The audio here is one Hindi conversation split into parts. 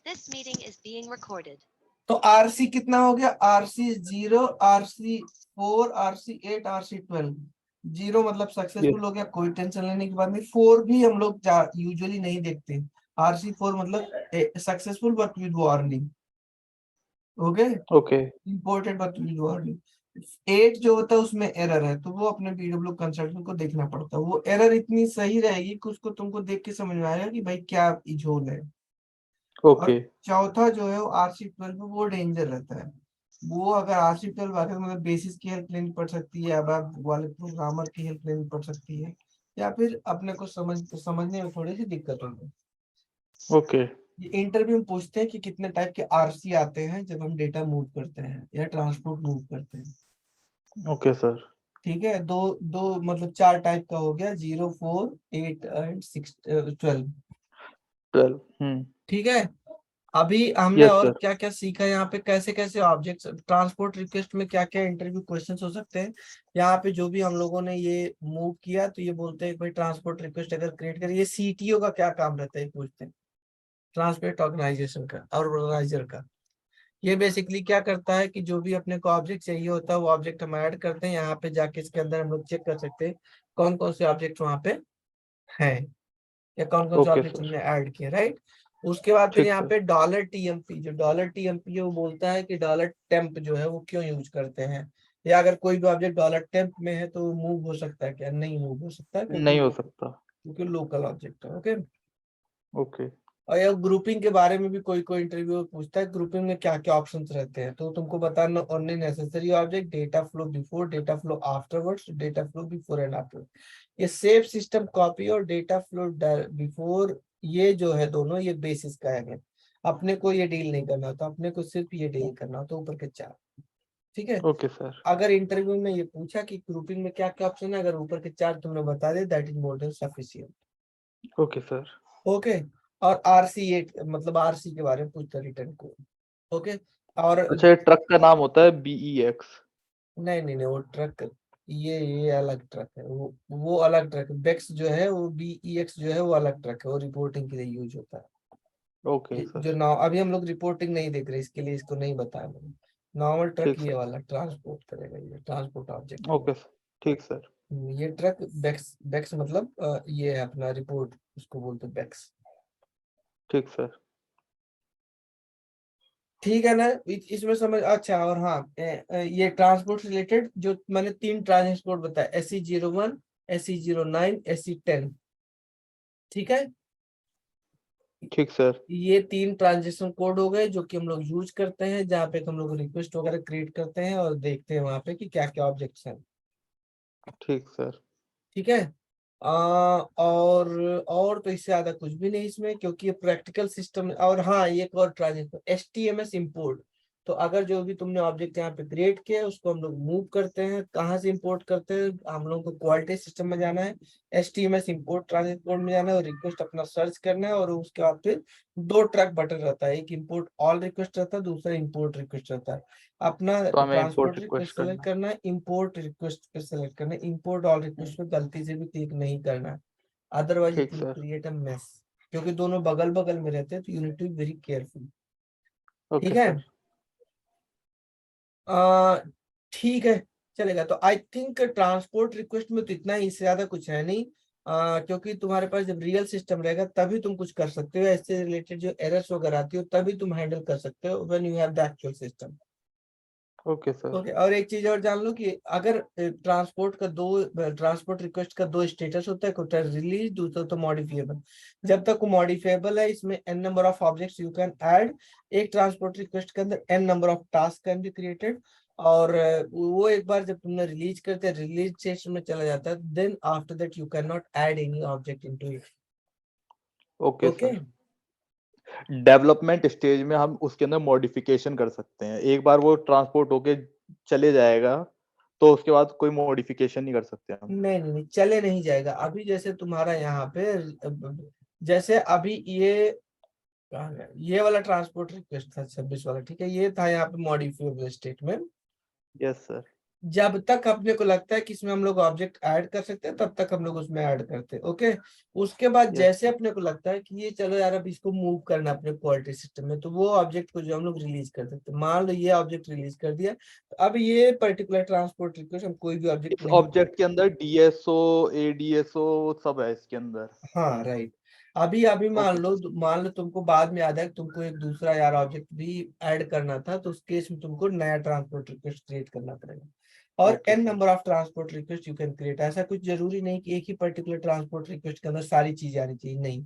This meeting is being recorded. तो RC कितना हो गया? RC 0, RC 4, RC 8, RC 12। 0 मतलब सक्सेसफुल हो गया, कोई टेंशन लेने की बात नहीं। 4 भी हम लोग यूजुअली नहीं देखते। RC 4 मतलब successful but with warning. Okay, important but with warning. 8 जो होता है उसमें एरर है, तो वो अपने पीडब्ल्यू कंसल्टेंट को देखना पड़ता है। वो एरर इतनी सही रहेगी कि उसको तुमको देख के समझ में आएगा कि भाई क्या इझोल है। और चौथा जो है वो RC 12 वो डेंजर रहता है। वो अगर RC 12 आगे मतलब बेसिस की हेल्प लेनी पड़ सकती है, अब आप वाले प्रोग्रामर की हेल्प लेनी पड़ सकती है, या फिर अपने को समझने में थोड़ी सी दिक्कत होगी। ओके, ये इंटरव्यू में पूछते हैं कि कितने टाइप के RC आते हैं जब हम डेटा मूव करते हैं या ट्रांसपोर्ट मूव करते हैं। ओके सर, ठीक है, दो मतलब 4 टाइप का हो गया, 0, 4, 8 एंड 6, 12। 12। ठीक है, अभी हमने यस और सर। क्या क्या सीखा यहाँ पे, कैसे कैसे ऑब्जेक्ट्स ट्रांसपोर्ट रिक्वेस्ट में क्या क्या इंटरव्यू क्वेश्चंस हो सकते हैं। यहाँ पे जो भी हम लोगों ने ये मूव किया, तो ये बोलते हैं भाई ट्रांसपोर्ट रिक्वेस्ट अगर क्रिएट करें, ये CTO का क्या काम रहता है पूछते हैं, ट्रांसपोर्ट ऑर्गेनाइजेशन का, ऑर्गेनाइजर का। ये बेसिकली क्या करता है कि जो भी अपने को ऑब्जेक्ट चाहिए होता है वो ऑब्जेक्ट हम ऐड करते हैं। यहाँ पे जाके इसके अंदर हम लोग चेक कर सकते हैं कौन कौन से ऑब्जेक्ट वहाँ पे हैं, या कौन कौन से ओके ऑब्जेक्ट सर। हमने ऐड किए, राइट। उसके बाद फिर ठीक यहाँ सर। पे $TMP, जो $TMP है वो बोलता है कि $temp जो है वो क्यों यूज करते हैं, या अगर कोई भी ऑब्जेक्ट $temp में है तो मूव हो सकता है क्या, नहीं मूव हो सकता, नहीं हो सकता। क्योंकि लोकल ऑब्जेक्ट है। ओके, ओके, और ये ग्रुपिंग के बारे में भी कोई कोई इंटरव्यू में पूछता है, ग्रुपिंग में क्या क्या ऑप्शंस रहते हैं, तो तुमको बताना only necessary object, data flow before, data flow afterwards, data flow before and after. ये सेव सिस्टम कॉपी और डेटा फ्लो बिफोर, ये जो है दोनों ये बेसिस का है। अपने को ये डील नहीं करना होता, अपने को सिर्फ ये डील करना होता, ऊपर के 4। ठीक है, ओके सर। अगर इंटरव्यू में ये पूछा कि ग्रुपिंग में क्या क्या ऑप्शन है, अगर ऊपर के 4 तुमने बता दे, that is more than sufficient. Okay sir. Okay, और RC8 मतलब RC के बारे में पूछता रिटर्न को। ओके, और अच्छा, ये ट्रक का नाम होता है BEX? नहीं, वो ट्रक, ये अलग ट्रक है, वो अलग ट्रक है। बेक्स जो है वो BEX जो है वो अलग ट्रक है, वो रिपोर्टिंग के लिए यूज होता है। Okay sir. जो नाउ अभी हम लोग रिपोर्टिंग नहीं देख रहे, इसके लिए इसको नहीं बताया मैंने। नॉर्मल ट्रक ठीक ये सर। वाला ट्रांसपोर्ट करेगा, ये ट्रांसपोर्ट ऑब्जेक्ट है। Okay sir. ठीक सर। ये ट्रक बेक्स, बेक्स मतलब ये है अपना रिपोर्ट, उसको बोलते हैं बेक्स। ठीक सर। ठीक है ना, इसमें समझ अच्छा। और हाँ, ये ट्रांसपोर्ट रिलेटेड जो मैंने 3 ट्रांसपोर्ट बताया, SE01, SE09, SE10। ठीक है, ठीक सर। ये 3 ट्रांजेक्शन कोड हो गए जो कि हम लोग यूज करते हैं, जहाँ पे हम लोग रिक्वेस्ट वगैरह क्रिएट करते हैं और देखते हैं वहां पे कि क्या क्या ऑब्जेक्ट्स हैं। ठीक सर। ठीक है, और तो इससे ज्यादा कुछ भी नहीं इसमें, क्योंकि ये प्रैक्टिकल सिस्टम। और हाँ, ये एक और ट्रांजेक्शन HTMS इंपोर्ट। तो अगर जो भी तुमने ऑब्जेक्ट यहाँ पे क्रिएट किया है उसको हम लोग मूव करते हैं, कहाँ से इंपोर्ट करते हैं, हम लोग को क्वालिटी सिस्टम में जाना है, HTMS इंपोर्ट ट्रांसपोर्ट में जाना है, और रिक्वेस्ट अपना सर्च करना है। और उसके बाद फिर 2 ट्रैक बटन रहता है, एक इंपोर्ट ऑल रिक्वेस्ट रहता है, दूसरा इंपोर्ट रिक्वेस्ट रहता है। अपना तो हमें transport import request request select करना करना है, इंपोर्ट रिक्वेस्ट पे सेलेक्ट करना है, इंपोर्ट ऑल है। रिक्वेस्ट पे गलती से भी क्लिक नहीं करना है, अदरवाइज इट ठीक will sir. Create a mess, क्योंकि दोनों बगल बगल में रहते हैं, तो you need to be very careful. ठीक ओके है, सर। आ, ठीक है, चलेगा। तो आई थिंक ट्रांसपोर्ट रिक्वेस्ट में तो इतना ही, इससे ज्यादा कुछ है नहीं। क्योंकि तुम्हारे पास जब रियल सिस्टम रहेगा तभी तुम कुछ कर सकते हो, इससे रिलेटेड जो एरर्स वगैरह आती हो तभी तुम हैंडल कर सकते हो, when you have the actual system. Okay sir. Okay, और एक चीज और जान लो कि अगर ट्रांसपोर्ट रिक्वेस्ट का 2 स्टेटस होता है, होता है रिलीज, दूसरा तो मॉडिफिएबल। जब तक वो मॉडिफिएबल है, इसमें n number of objects you can add. एक ट्रांसपोर्ट रिक्वेस्ट के अंदर n number of task can be created. और वो एक बार जब तुमने रिलीज करते हैं, रिलीज सेशन में चला जाता है, then after that you can not add any object into it. Okay okay, sir. Development stage में हम उसके अंदर मॉडिफिकेशन कर सकते हैं, एक बार वो ट्रांसपोर्ट होके चले जाएगा तो उसके बाद कोई मॉडिफिकेशन नहीं कर सकते हम? नहीं, चले नहीं जाएगा। अभी जैसे तुम्हारा यहाँ पे जैसे अभी ये वाला ट्रांसपोर्ट रिक्वेस्ट था 26 वाला, ठीक है, ये था यहाँ पे मॉडिफाइबल स्टेट में। Yes sir. जब तक अपने को लगता है कि इसमें हम लोग ऑब्जेक्ट ऐड कर सकते हैं तब तक हम लोग उसमें ऐड करते हैं। ओके, उसके बाद Yes, जैसे sir. अपने को लगता है कि ये चलो यार अब इसको मूव करना है अपने क्वालिटी सिस्टम में, तो वो ऑब्जेक्ट को जो हम लोग रिलीज कर सकते हैं। मान लो ये ऑब्जेक्ट रिलीज कर दिया, तो अब ये पर्टिकुलर ट्रांसपोर्ट रिक्वेस्ट हम कोई भी ऑब्जेक्ट इस नहीं। ऑब्जेक्ट के अंदर डीएसओ, एडीएसओ सब है इसके अंदर। हाँ राइट। अभी ओके सर। मान लो तुमको बाद में याद है कि तुमको एक दूसरा यार ऑब्जेक्ट भी ऐड करना था, तो उस केस में तुमको नया ट्रांसपोर्ट रिक्वेस्ट क्रिएट करना पड़ेगा। और ओके एन sir. Number of transport request you can create. ऐसा कुछ जरूरी नहीं कि एक ही पर्टिकुलर ट्रांसपोर्ट रिक्वेस्ट के अंदर सारी चीजें आनी चाहिए, नहीं।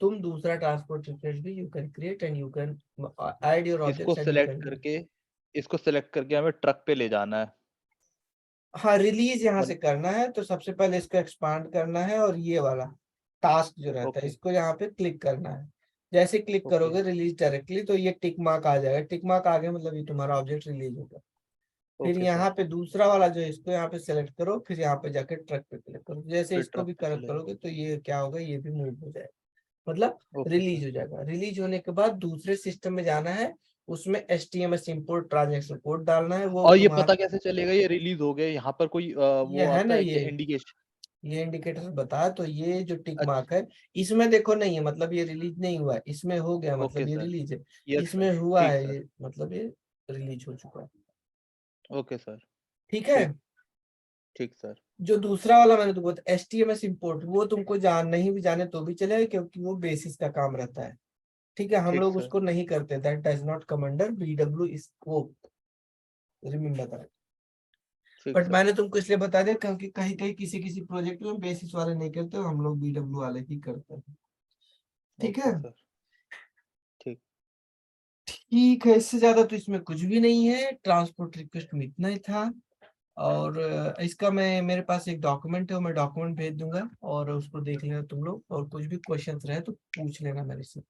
तुम दूसरा ट्रांसपोर्ट रिक्वेस्ट भी you can create and you can add your इसको objects and you select can. करके इसको सिलेक्ट करके हमें ट्रक पे ले जाना है। हाँ, रिलीज यहाँ से मतलब करना है तो सबसे पहले इसको एक्सपांड करना है, और ये वाला टास्क जो रहता है ओके इसको यहाँ पे क्लिक करना है। जैसे क्लिक ओके करोगे रिलीज डायरेक्टली, तो ये टिक मार्क आ जाएगा। टिक मार्क आ गया मतलब ये तुम्हारा ऑब्जेक्ट रिलीज होगा। फिर ओके यहाँ सर। पे दूसरा वाला जो है इसको यहाँ पे सेलेक्ट करो, फिर यहाँ पे जाके ट्रक पे क्लिक करो। जैसे फिर इसको ट्रक भी पे चलेगा। करोगे तो ये क्या होगा, ये भी मूव हो जाएगा, मतलब ओके सर। रिलीज हो जाएगा। रिलीज होने के बाद दूसरे सिस्टम में जाना है, उसमें HTML इंपोर्ट ट्रांजैक्शन कोड डालना है, वो और ये तुम्हारा पता कैसे चलेगा ये रिलीज हो गया? यहाँ पर कोई ये वो है ना, आता है कि इंडिकेशन? ये इंडिकेटर बता, तो ये जो टिक अच्छा। मार्क है इसमें देखो नहीं है, मतलब ये रिलीज नहीं हुआ है। इसमें हो गया ओके मतलब ये सर। रिलीज है। Yes sir. इसमें हुआ ठीक है सर। ये, मतलब ये रिलीज हो चुका है। Okay sir. ठीक है। ठीक। ठीक सर। जो दूसरा वाला मैंने तुमको HTML इंपोर्ट, वो तुमको जान नहीं भी जाने तो भी चलेगा, क्योंकि वो बेसिस का काम रहता है। ठीक है, हम ठीक लोग सर। उसको नहीं करते, that does not come under BW scope, remember that. ठीक बट सर। मैंने तुमको इसलिए बता दिया क्योंकि कहीं कहीं किसी किसी प्रोजेक्ट में बेसिस वाले नहीं करते, हम लोग BW वाले ही करते हैं। ठीक ओके है। सर। ठीक। ठीक है, इससे ज्यादा तो इसमें कुछ भी नहीं है, ट्रांसपोर्ट रिक्वेस्ट में इतना ही था। और इसका मैं, मेरे पास एक डॉक्यूमेंट है, वो मैं डॉक्यूमेंट भेज दूंगा और उसको देख लेना तुम लोग, और कुछ भी क्वेश्चंस रहे तो पूछ लेना मेरे से।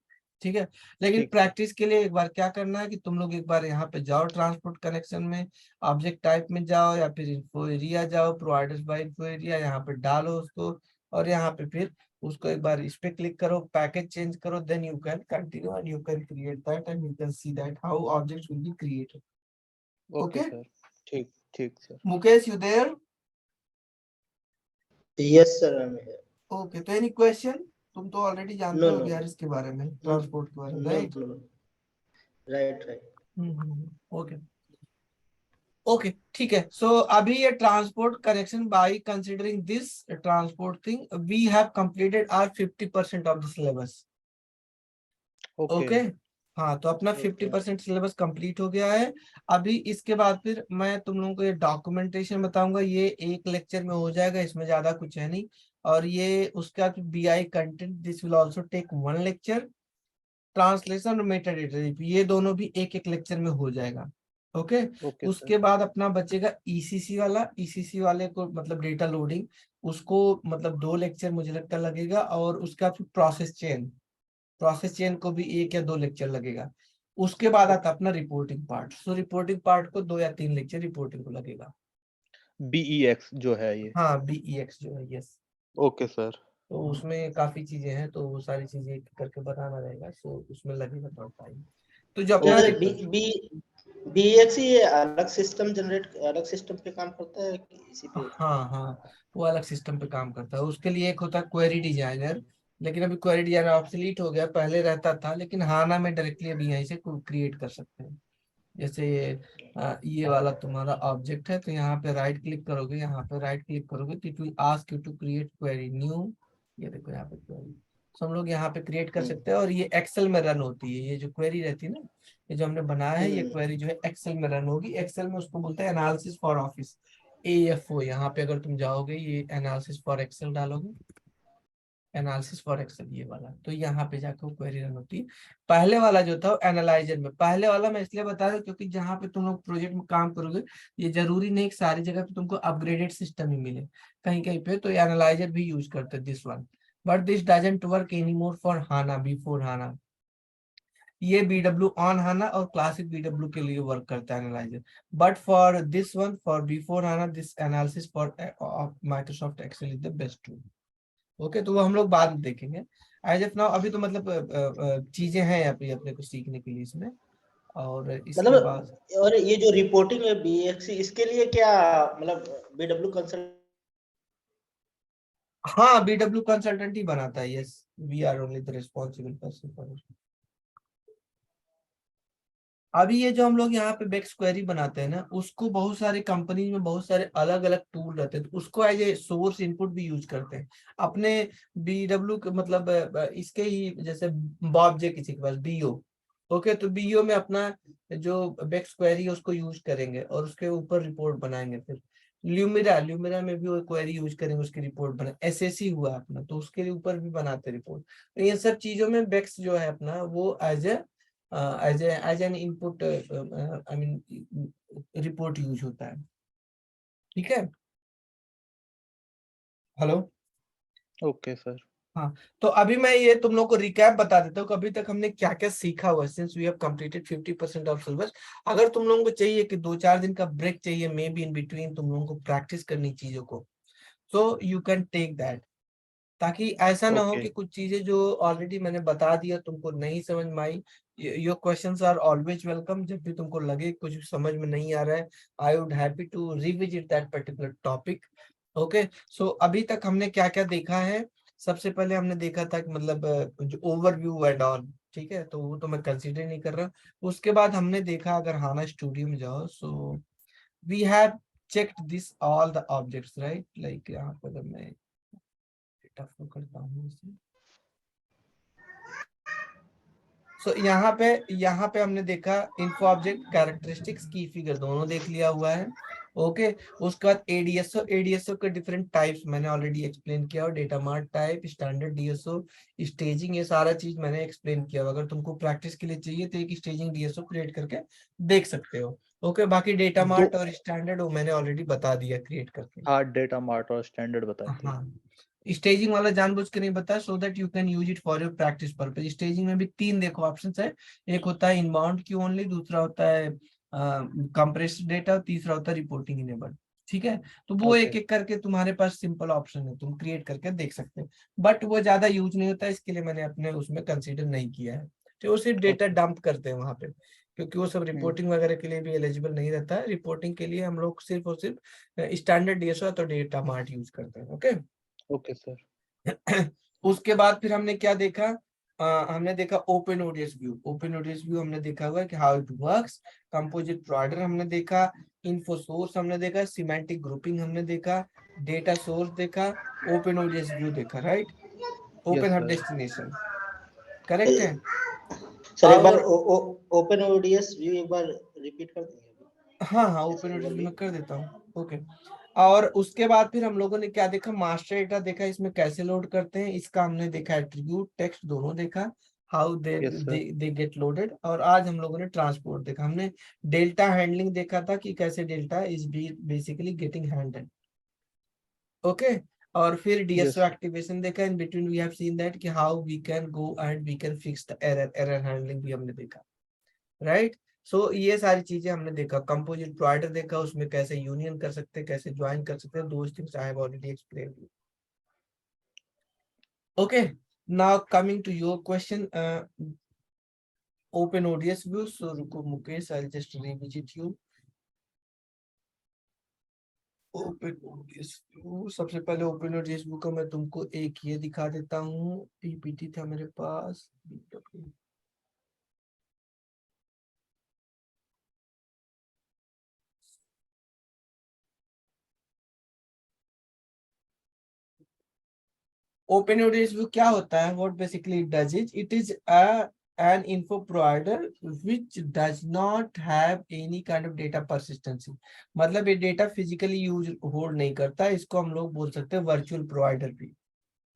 ठीक है। लेकिन ठीक सर। प्रैक्टिस के लिए एक बार क्या करना है कि तुम लोग एक बार यहाँ पे जाओ, ट्रांसपोर्ट कनेक्शन में ऑब्जेक्ट टाइप में जाओ, या फिर इन्फो एरिया जाओ, प्रोवाइडर्स बाय इन्फो एरिया, यहाँ पे डालो उसको, और यहाँ पे फिर उसको एक बार इस पे क्लिक करो, पैकेज चेंज करो, then you can continue and you can create that and you can see that how objects will be created. Okay okay sir. ठीक। ठीक sir. Mukesh, you there? Yes, sir, I'm here. Okay, तो एनी क्वेश्चन? तुम तो ऑलरेडी जानते No, हो no, यार इसके बारे में, no, ट्रांसपोर्ट के बारे में, no, right? no. Right, right. Okay okay ठीक है। सो अभी ये transport connection, by considering this transport thing we have completed our 50% of the syllabus. Okay. Okay. हाँ, तो अपना Okay. 50% सिलेबस कंप्लीट हो गया है। अभी इसके बाद फिर मैं तुम लोगों को ये डॉक्यूमेंटेशन बताऊंगा, ये एक लेक्चर में हो जाएगा, इसमें ज्यादा कुछ है नहीं। और ये उसका BI content, this will also take 1 lecture. Translation और मेटा डेटा, ये दोनों भी एक एक लेक्चर में हो जाएगा। ओके। Okay sir. उसके बाद अपना बचेगा ECC वाला। ECC वाले को मतलब डेटा लोडिंग, उसको मतलब 2 लेक्चर मुझे लगता लगेगा, और उसका फिर प्रोसेस चेन को भी 1 या 2 लेक्चर लगेगा। उसके बाद आता अपना रिपोर्टिंग पार्ट। सो रिपोर्टिंग पार्ट को 2 या 3 लेक्चर रिपोर्टिंग को लगेगा। BEX जो है ये? हाँ, BEX जो है, यस। Okay sir. तो उसमें काफी चीजें हैं, तो वो सारी चीजें एक एक करके बनाना रहेगा, सो उसमें लगेगा थोड़ा टाइम। तो जो क्या अपना सर BX ये अलग सिस्टम पे काम करता है कि इसी पे? हाँ हाँ, वो अलग सिस्टम पे काम करता है। उसके लिए एक होता है क्वेरी डिजाइनर, लेकिन अभी क्वेरी डिजाइनर ऑब्सोलीट हो गया, पहले रहता था, लेकिन हाना में डायरेक्टली अभी यहीं से क्रिएट कर सकते हैं। जैसे ये वाला तुम्हारा ऑब्जेक्ट है, तो यहाँ पे राइट क्लिक करोगे, यहाँ पे राइट क्लिक करोगे तो it will ask you to create query new. ये देखो यहाँ पे क्वेरी, तो हम लोग यहाँ पे क्रिएट कर सकते हैं, और ये एक्सेल में रन होती है। ये जो क्वेरी रहती है ना, ये जो हमने बनाया है, ये क्वेरी जो है एक्सेल में रन होगी। एक्सेल में उसको बोलते हैं एनालिसिस फॉर ऑफिस, AFO। यहाँ पे अगर तुम जाओगे, ये एनालिसिस फॉर एक्सेल डालोगे, एनालिसिस फॉर एक्सेल ये वाला, तो यहाँ पे जाकर क्वेरी रन होती है। पहले वाला जो था एनालाइजर में, पहले वाला मैं इसलिए बता रहा हूँ क्योंकि जहाँ पे तुम लोग प्रोजेक्ट में काम करोगे, ये जरूरी नहीं कि सारी जगह पे तुमको अपग्रेडेड सिस्टम ही मिले, कहीं कहीं पे तो एनालाइजर भी यूज करते हैं, this one. But this doesn't work any more for HANA, before HANA. ये BW ऑन हाना और क्लासिक BW के लिए वर्क करता है analyser. But for this one, for before HANA, this analysis for Microsoft Excel is the best tool. Okay, तो वो हम लोग बाद में देखेंगे। एज ऑफ नाउ अभी तो मतलब चीजें हैं अभी अपने को सीखने के लिए इसमें। और इसके मतलब बाद और ये जो रिपोर्टिंग है बीएक्सी, इसके लिए क्या मतलब बीडब्ल्यू कंसल्ट? हाँ, बीडब्ल्यू कंसल्टेंट ही बनाता है। Yes, we are only the responsible person for. अभी ये जो हम लोग यहाँ पे बेक्स क्वेरी बनाते हैं ना, उसको बहुत सारे कंपनी में बहुत सारे अलग अलग टूल रहते हैं, तो उसको एज ए सोर्स इनपुट भी यूज करते हैं अपने बीडब्ल्यू के, मतलब इसके ही जैसे बॉब जे किसी के पास बीओ। ओके, तो बीओ में अपना जो बेक्स क्वेरी है उसको यूज करेंगे और उसके ऊपर रिपोर्ट बनाएंगे। फिर ल्यूमिरा ल्यूमिरा में भी वो क्वेरी यूज करेंगे, उसकी रिपोर्ट बना। एसएससी हुआ अपना, तो उसके ऊपर भी बनाते रिपोर्ट। तो ये सब चीजों में बेक्स जो है अपना वो as an input, I mean report use होता है। ठीक है, हेलो। Okay sir. हाँ, तो अभी मैं ये तुम लोग को रिकैप बता देता हूँ कि अभी तक हमने क्या क्या सीखा हुआ, since we have completed 50% of syllabus. अगर तुम लोगों को चाहिए कि 2-4 दिन का ब्रेक चाहिए, मे बी इन बिटवीन तुम लोगों को प्रैक्टिस करनी चीजों को, so you can take that, ताकि ऐसा ना हो ओके। कि कुछ चीजें जो ऑलरेडी मैंने बता दिया तुमको नहीं समझ में आई। Your questions are always welcome. जब भी तुमको लगे कुछ समझ में नहीं आ रहा है, I would happy to revisit that particular topic. Okay, so अभी तक हमने क्या क्या देखा है। सबसे पहले हमने देखा था कि मतलब जो ओवरव्यू एंड ऑल, ठीक है, तो वो तो मैं कंसीडर नहीं कर रहा। उसके बाद हमने देखा, अगर हाना स्टूडियो में जाओ, so we have checked this all the objects, right? Like यहाँ पर अगर मैं डेटा फ्लो करता हूँ इसे, सो यहाँ पे हमने देखा इन्फो ऑब्जेक्ट, कैरेक्टरिस्टिक्स, की फिगर दोनों देख लिया हुआ है। ओके, उसके बाद एडीएसओ के डिफरेंट टाइप्स मैंने ऑलरेडी एक्सप्लेन किया, और data mart type, standard DSO, staging, ये सारा चीज मैंने एक्सप्लेन किया। अगर तुमको प्रैक्टिस के लिए चाहिए तो एक स्टेजिंग डीएसओ क्रिएट करके देख सकते हो। ओके, बाकी डेटा दो। मार्ट और स्टैंडर्ड वो मैंने ऑलरेडी बता दिया क्रिएट करके। हाँ, डेटा मार्ट और स्टैंडर्ड बता दिए। हाँ, स्टेजिंग वाला जानबूझ के नहीं बताया, so that you can use it for your practice purpose. Staging में भी 3 देखो ऑप्शंस है। एक होता है इनबाउंड क्यू ओनली, दूसरा होता है कंप्रेस्ड डेटा, तीसरा होता है रिपोर्टिंग इनेबल्ड। ठीक है, तो वो ओके। एक एक करके तुम्हारे पास सिंपल ऑप्शन है, तुम क्रिएट करके देख सकते हो। बट वो ज्यादा यूज नहीं होता है, इसके लिए मैंने अपने उसमें कंसीडर नहीं किया है। तो वो सिर्फ डेटा ओके। डंप करते हैं वहां पे, क्योंकि वो सब रिपोर्टिंग वगैरह के लिए भी एलिजिबल नहीं रहता है। रिपोर्टिंग के लिए हम लोग सिर्फ और सिर्फ स्टैंडर्ड डीएसओ तो डेटा मार्ट यूज करते हैं। Okay, okay sir. उसके बाद फिर हमने क्या देखा, हमने देखा open ODS view. Open ODS view हमने देखा हुआ है कि how it works. Composite provider हमने देखा, इन्फो सोर्स हमने देखा, सिमेंटिक ग्रुपिंग हमने देखा, डेटा सोर्स देखा, ओपन ओडीएस व्यू देखा, right. Open yes hub sir. Destination, correct है। सर एक बार और ओपन ओडीएस व्यू एक बार रिपीट कर देंगे? हाँ हाँ, जैसे ओपन ओडीएस व्यू ओवरव्यू। में कर देता हूँ। ओके, और उसके बाद फिर हम लोगों ने क्या देखा, मास्टर डेटा देखा, इसमें कैसे लोड करते हैं इसका हमने देखा, एट्रीब्यूट टेक्स्ट दोनों देखा, how they yes sir. They get loaded. और आज हम लोगों ने ट्रांसपोर्ट देखा, हमने डेल्टा हैंडलिंग देखा था कि कैसे delta is basically getting handled. Okay, और फिर डीएसओ यस। एक्टिवेशन देखा। In between we have seen that कि how we can go and we can fix the error handling भी हमने देखा, राइट। सो ये सारी चीजें हमने देखा। कंपोजिट प्रोवाइडर देखा, उसमें कैसे यूनियन कर सकते हैं, कैसे ज्वाइन कर सकते हैं, those things I have already explained you. Okay, now coming to your question, open ODS view. So रुको Mukesh, I just revisit you. Open ODS view, सबसे पहले ओपन ओडीएस व्यू का मैं तुमको एक ये दिखा देता हूँ, पीपीटी था मेरे पास। OpenODS view क्या होता है, what basically it does is it is an info provider which does not have any kind of data persistency। मतलब ये डेटा फिजिकली यूज होल्ड नहीं करता, इसको हम लोग बोल सकते हैं वर्चुअल प्रोवाइडर भी।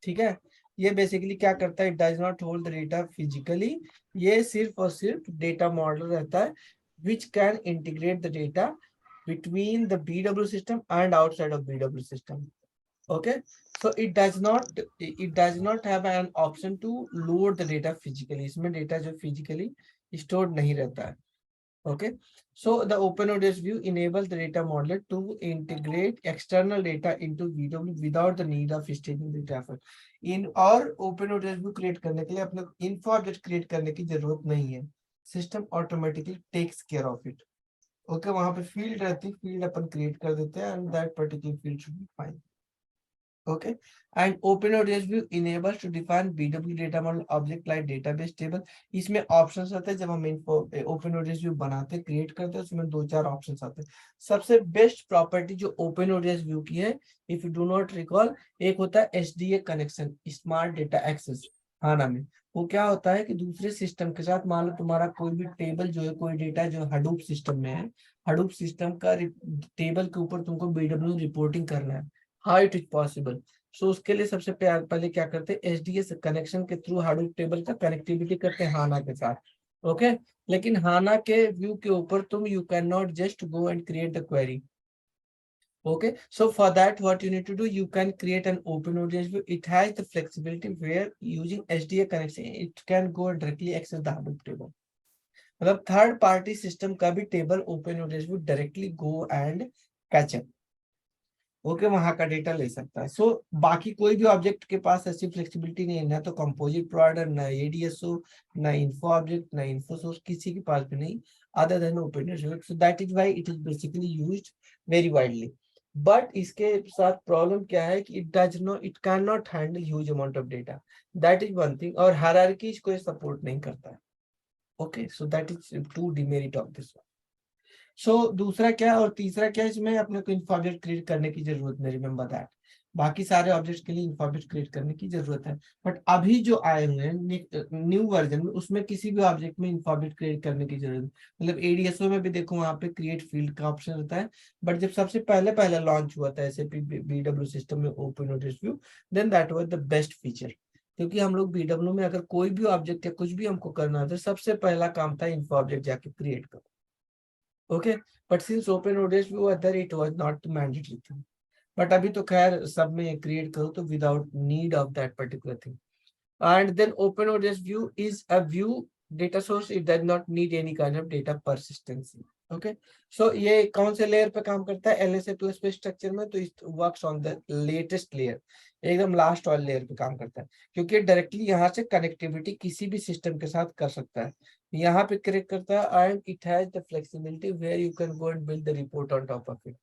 ठीक है, ये बेसिकली क्या करता है, it does not hold the data physically, ये सिर्फ और सिर्फ डेटा मॉडल रहता है which can integrate the data between the BW system and outside of BW system. Okay, so it does not have an option to load the data physically। इसमें डेटा जो फिजिकली स्टोर्ड नहीं रहता है। Okay, so the OpenODS view enables the data modeler to integrate external data into BW without the need of staging the data। इन और OpenODS view क्रिएट करने के लिए अपने इन्फो ऑब्जेक्ट क्रिएट करने की जरूरत नहीं है, system automatically takes care of it. Okay, वहां पे फील्ड रहती, फील्ड अपन क्रिएट कर देते हैं and that particular field should be fine. Okay, and OpenODS view enables to define BW data model object like database table। इसमें ऑप्शंस आते हैं जब हम OpenODS view बनाते हैं, क्रिएट करते हैं, उसमें 2-4 ऑप्शंस आते हैं। सबसे बेस्ट प्रॉपर्टी जो OpenODS view की है, if you do not recall, एक होता है SDA connection, smart data access HANA में। वो क्या होता है कि दूसरे सिस्टम के साथ, मान लो तुम्हारा कोई भी टेबल जो है, कोई डेटा जो हडूप सिस्टम में है, हडूप सिस्टम का टेबल के ऊपर तुमको BW रिपोर्टिंग करना है, हाउ इट इज पॉसिबल। सो उसके लिए सबसे पहले क्या करते हैं, एचडीएस कनेक्शन के थ्रू हाडूप टेबल का कनेक्टिविटी करते हैं हाना के साथ। ओके, लेकिन हाना के व्यू के ऊपर तुम you can not just go and create the query. Okay, so for that what you need to do, you can create an OpenODS view. It has the flexibility where using SDA connection it can go and directly access the Hadoop table। मतलब थर्ड पार्टी सिस्टम का भी table OpenODS view directly go and catch up. Okay, वहां का डेटा ले सकता है। सो बाकी कोई भी ऑब्जेक्ट के पास ऐसी फ्लेक्सिबिलिटी नहीं है, ना तो कंपोजिट प्रोवाइडर, ना एडीएसओ, ना इन्फो ऑब्जेक्ट, ना इन्फो सोर्स, किसी के पास भी नहीं other than open ODS. So that is why it is basically used very widely. But इसके साथ प्रॉब्लम क्या है कि it can not handle huge amount of data, that is one thing. और हायरार्कीज को सपोर्ट नहीं करता है। Okay, so that is two demerit of this. So दूसरा क्या और तीसरा क्या, इसमें अपने को इन्फो ऑब्जेक्ट क्रिएट करने की जरूरत नहीं, रिमेंबर दैट। बाकी सारे ऑब्जेक्ट्स के लिए इन्फो ऑब्जेक्ट क्रिएट करने की जरूरत है, बट अभी जो आए हुए हैं न्यू वर्जन में, उसमें किसी भी ऑब्जेक्ट में इन्फो ऑब्जेक्ट क्रिएट करने की जरूरत नहीं। मतलब एडीएसओ में भी देखो वहां पे क्रिएट फील्ड का ऑप्शन रहता है, बट जब सबसे पहले पहले लॉन्च हुआ था एसएपी बीडब्ल्यू सिस्टम में OpenODS view, then that was the best feature. क्योंकि हम लोग बीडब्ल्यू में अगर कोई भी ऑब्जेक्ट या कुछ भी हमको करना था, सबसे पहला काम था इन्फो ऑब्जेक्ट जाके क्रिएट करो। Okay, but since OpenODS view other it was not the mandatory thing, but अभी तो खैर सब में create करो तो without need of that particular thing। And then OpenODS view is a view data source, it does not need any kind of data persistency। Okay, so ये कौन से लेयर पे काम करता है, LSA2 स्ट्रक्चर में, तो it works on the latest layer, एकदम लास्ट वाले लेयर पे काम करता है, क्योंकि डायरेक्टली यहाँ से कनेक्टिविटी किसी भी सिस्टम के साथ कर सकता है। यहाँ पे क्रिएट करता है and it has the flexibility where you can go and build the report on top of it.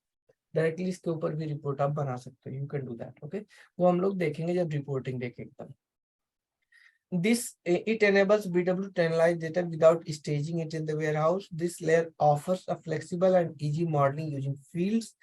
Directly इसके ऊपर भी रिपोर्ट आप बना सकते हो, you can do that. Okay, वो हम लोग देखेंगे जब रिपोर्टिंग देखेंगे तब। This it enables BW to analyze data without staging it in the warehouse। This layer offers a flexible and easy modeling using fields।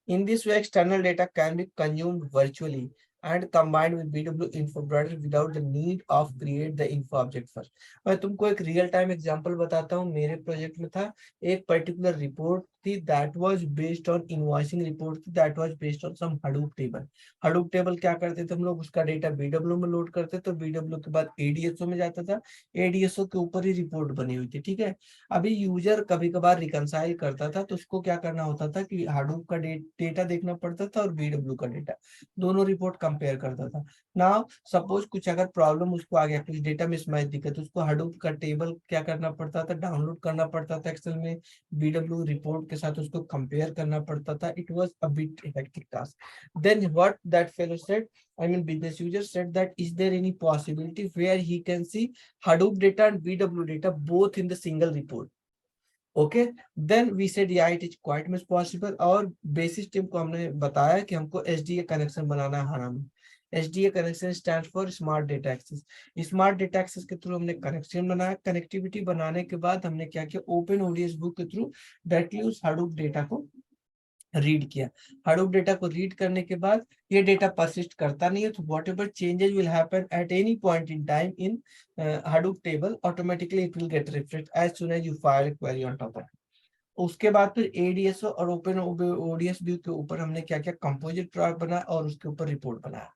In this way, external data can be consumed virtually and combined with BW info provider without the need of create the info object first। मैं तुमको एक रियल टाइम एग्जांपल बताता हूँ। मेरे प्रोजेक्ट में था एक पर्टिकुलर रिपोर्ट थी that was based on invoicing report थी, that was based on some Hadoop table. Hadoop table क्या करते थे हम लोग, उसका डेटा बीडब्ल्यू में लोड करते, तो बीडब्ल्यू के बाद एडीएसओ में जाता था, एडीएसओ के ऊपर ही रिपोर्ट बनी हुई थी। ठीक है, अभी यूजर कभी कभार रिकंसाइल करता था तो उसको क्या करना होता था कि हडूप का डेटा देखना पड़ता था और बीडब्ल्यू का डेटा, दोनों रिपोर्ट कंपेयर करता था। नाउ सपोज कुछ अगर प्रॉब्लम उसको आ गया, कुछ डेटा मिसमैच दिक्कत, उसको हडूप का टेबल क्या करना पड़ता था, डाउनलोड करना पड़ता था एक्सेल में, बीडब्ल्यू रिपोर्ट के साथ उसको कंपेयर करना पड़ता था। It was a bit hectic task. Then what that fellow said, I mean business user said that is there any possibility where he can see Hadoop data and BW data both in the single report। Okay, then we said yeah it is quite much possible। और बेसिस टीम को हमने बताया कि हमको SDA कनेक्शन बनाना है हाना में। SDA connection stand for smart data access. Smart data access के थ्रू हमने कनेक्शन बनाया। कनेक्टिविटी बनाने के बाद हमने क्या किया, OpenODS बुक के थ्रू डायरेक्टली उस Hadoop डेटा को रीड किया। हडूप डेटा को रीड करने के बाद ये डेटा परसिस्ट करता नहीं है, तो whatever changes will happen at any point in time in Hadoop table, automatically it will get refreshed as soon as you fire a query on top of. उसके बाद फिर एडीएसओ और OpenODS व्यू के ऊपर हमने क्या किया, कंपोजिट प्रोडक्ट बनाया और उसके ऊपर रिपोर्ट बनाया।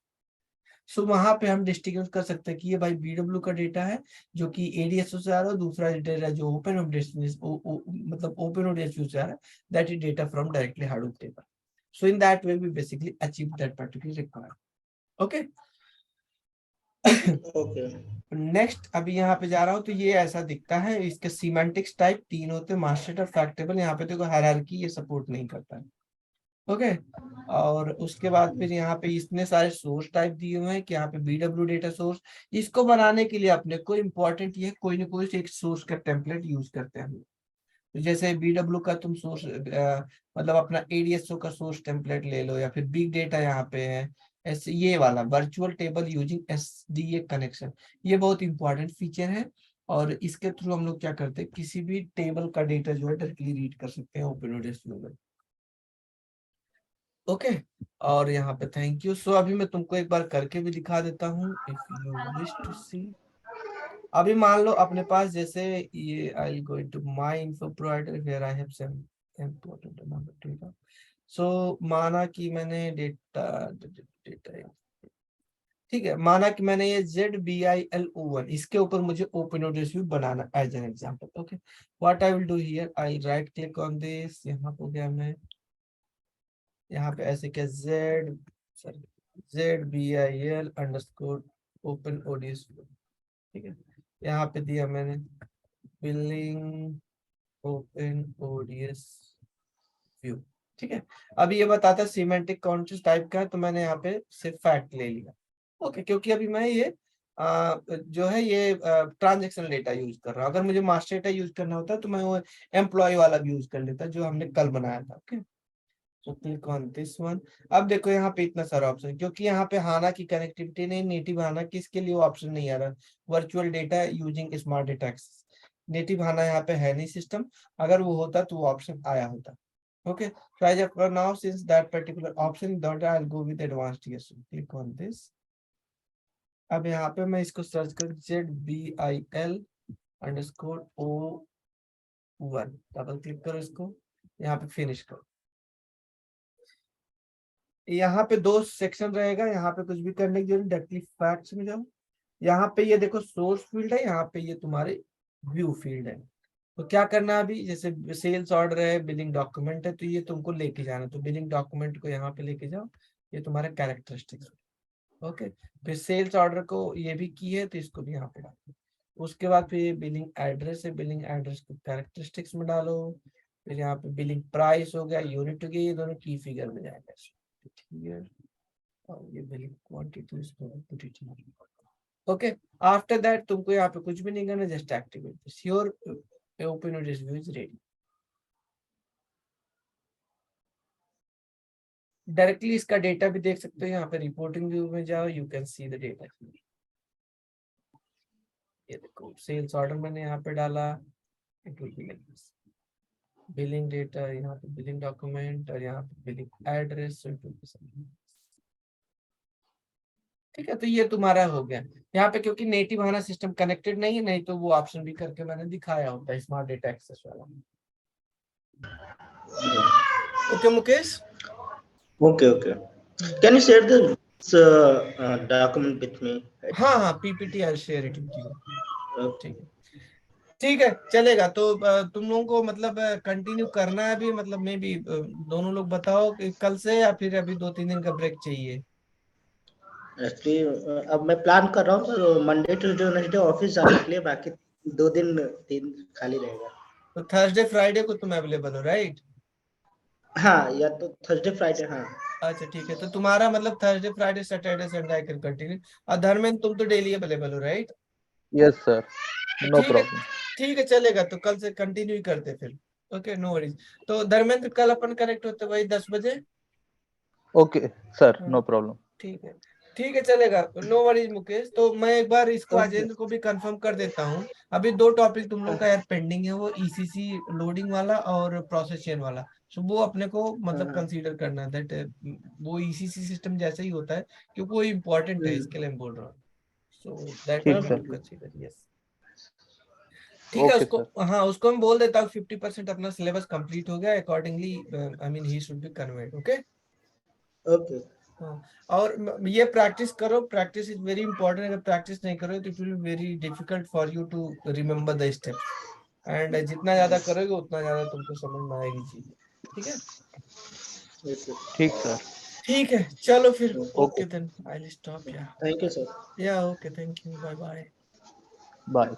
सो वहां पे हम डिस्टिंग्विश कर सकते हैं कि ये भाई बीडब्ल्यू का डेटा है जो कि एडीएसओ से आ रहा है, दूसरा डेटा जो मतलब OpenODS व्यू से आ रहा है, that is data from directly Hadoop table. So in that way we basically achieve that particular requirement. Okay, okay next अभी यहाँ पे जा रहा हूँ तो ये ऐसा दिखता है। इसके सीमेंटिक्स टाइप 3 होते हैं, मास्टर डेटा, फैक्ट टेबल। यहाँ पे देखो हायरार्की ये सपोर्ट नहीं करता है। ओके। और उसके बाद फिर यहाँ पे इतने सारे सोर्स टाइप दिए हुए हैं कि यहाँ पे BW डेटा सोर्स, इसको बनाने के लिए अपने को इम्पोर्टेंट ये कोई ना कोई एक सोर्स का टेम्पलेट यूज करते हैं हम। तो जैसे BW का तुम सोर्स मतलब अपना ADSO का सोर्स टेम्पलेट ले लो, या फिर बिग डेटा यहाँ पे है ऐसे, ये वाला virtual table using SDA connection, ये बहुत इंपॉर्टेंट फीचर है। और इसके थ्रू हम लोग क्या करते हैं, किसी भी टेबल का डेटा जो है डायरेक्टली रीड कर सकते हैं OpenODS में। ओके। और यहाँ पे थैंक यू। सो अभी मैं तुमको एक बार करके भी दिखा देता हूँ, if you wish to see. अभी मान लो अपने पास जैसे ये, I going to my info provider where I have some important data. So माना कि मैंने डेटा ठीक है, माना कि मैंने ये ZBILO1 इसके ऊपर मुझे OpenODS व्यू बनाना as an example. Okay, what I will do here, I right click on this, यहाँ हो गया, मैं यहाँ पे ऐसे क्या ZBIL _OpenODS व्यू, ठीक है। यहाँ पे दिया मैंने बिलिंग OpenODS व्यू, ठीक है। अभी ये बताता है सिमेंटिक कॉन्टेक्स्ट टाइप का है, तो मैंने यहाँ पे सिर्फ फैक्ट ले लिया। ओके, क्योंकि अभी मैं ये जो है ये ट्रांजैक्शन डेटा यूज कर रहा हूँ। अगर मुझे मास्टर डेटा यूज करना होता तो मैं वो एम्प्लॉय वाला भी यूज कर लेता जो हमने कल बनाया था। ओके, तो क्लिक ऑन दिस वन। अब देखो यहाँ पे इतना सारा ऑप्शन, क्योंकि यहाँ पे हाना की कनेक्टिविटी नहीं, नेटिव हाना की, इसके लिए वो ऑप्शन नहीं आ रहा। Virtual data using smart data access, native HANA यहाँ पे है नहीं सिस्टम, अगर वो होता तो वो ऑप्शन आया होता। Okay, so as of now, since that particular option is not, I'll go with advanced TSO. Click on this. अब यहाँ पे मैं इसको सर्च कर ZBIL _O1, डबल क्लिक करो इसको, यहाँ पे फिनिश करो। यहाँ पे दो सेक्शन रहेगा, यहाँ पे कुछ भी करने की जरूरत, डायरेक्टली फैक्ट्स में जाओ। यहाँ पे ये देखो सोर्स फील्ड है, यहाँ पे ये तुम्हारे व्यू फील्ड है। तो क्या करना है अभी, जैसे सेल्स ऑर्डर है, बिलिंग डॉक्यूमेंट है, तो ये तुमको लेके जाना, तो बिलिंग डॉक्यूमेंट को यहाँ पे लेके जाओ, ये तुम्हारा कैरेक्टरिस्टिक्स। ओके, फिर सेल्स ऑर्डर को ये भी की है तो इसको भी यहाँ पे डालो। उसके बाद फिर ये बिलिंग एड्रेस है, बिलिंग एड्रेस को कैरेक्टरिस्टिक्स में डालो। फिर यहाँ पे बिलिंग प्राइस हो गया, यूनिट हो गया, ये दोनों की फिगर में जाएगा, ठीक है। और ये बिलिंग क्वांटिटी इसको put it here. Okay, after that तुमको यहाँ पे कुछ भी नहीं करना, just activate this, your OpenODS view is ready. Directly इसका डेटा भी देख सकते हो, यहाँ पे रिपोर्टिंग व्यू में जाओ, you can see the data. ये देखो सेल्स ऑर्डर मैंने यहाँ पे डाला, it will be like this, billing data, यहाँ पे बिलिंग डॉक्यूमेंट, और यहाँ पे बिलिंग एड्रेस, ठीक है। तो ये तुम्हारा हो गया। यहाँ पे क्योंकि नेटिव हाना सिस्टम कनेक्टेड नहीं है, नहीं तो वो ऑप्शन भी करके मैंने दिखाया होता है, स्मार्ट डेटा एक्सेस वाला। Okay Mukesh, Okay. Can you share the document with me? हाँ हाँ, PPT I share it with you, Okay. ठीक है। ठीक है, चलेगा। तो तुम लोगों को मतलब कंटिन्यू करना है अभी, मतलब मे भी दोनों लोग बताओ कि कल से, या फिर अभी 2-3 दिन का ब्रेक चाहिए। एक्चुअली अब मैं प्लान कर रहा हूँ तो मंडे ट्यूसडे वेडनेसडे ऑफिस जाने के लिए, बाकी 2 दिन 3 खाली रहेगा। तो थर्सडे फ्राइडे को तुम अवेलेबल हो, राइट? हाँ, या तो थर्सडे फ्राइडे। हाँ अच्छा ठीक है, तो तुम्हारा मतलब Thursday Friday Saturday Sunday I can continue. और धर्मेंद्र तुम तो डेली अवेलेबल हो, राइट? यस सर, नो ठीक है, प्रॉब्लम। ठीक है, चलेगा। तो कल से कंटिन्यू करते फिर। Okay, no worries. तो धर्मेंद्र कल अपन कनेक्ट होते वही 10 बजे। Okay sir, no problem. ठीक है, ठीक है, चलेगा, नो वरीज मुकेश। तो मैं एक बार इसको ओके। अजेंद्र को भी कंफर्म कर देता हूँ। अभी 2 टॉपिक तुम लोग का यार पेंडिंग है, वो ECC लोडिंग वाला और प्रोसेस चेन वाला। सो वो अपने को मतलब कंसीडर करना है, दैट वो ECC सिस्टम जैसा ही होता है, क्योंकि वो इम्पोर्टेंट है, इसके लिए मैं बोल रहा हूँ। सो दैट ठीक one sir. To consider, yes. ठीक है, ओके उसको, सर। हाँ उसको मैं बोल देता हूँ 50% अपना सिलेबस कंप्लीट हो गया, accordingly I mean he should be convert. Okay, okay. हाँ। और ये प्रैक्टिस करो, प्रैक्टिस इज वेरी इंपॉर्टेंट। अगर प्रैक्टिस नहीं करोगे तो it will be very difficult for you to remember the steps. And जितना ज्यादा करोगे उतना ज्यादा तुमको समझ में आएगी चीजें, ठीक है। ठीक सर। ठीक है, चलो फिर। Okay, okay then I will stop. Thank you sir. Yeah okay, thank you, bye bye. Bye.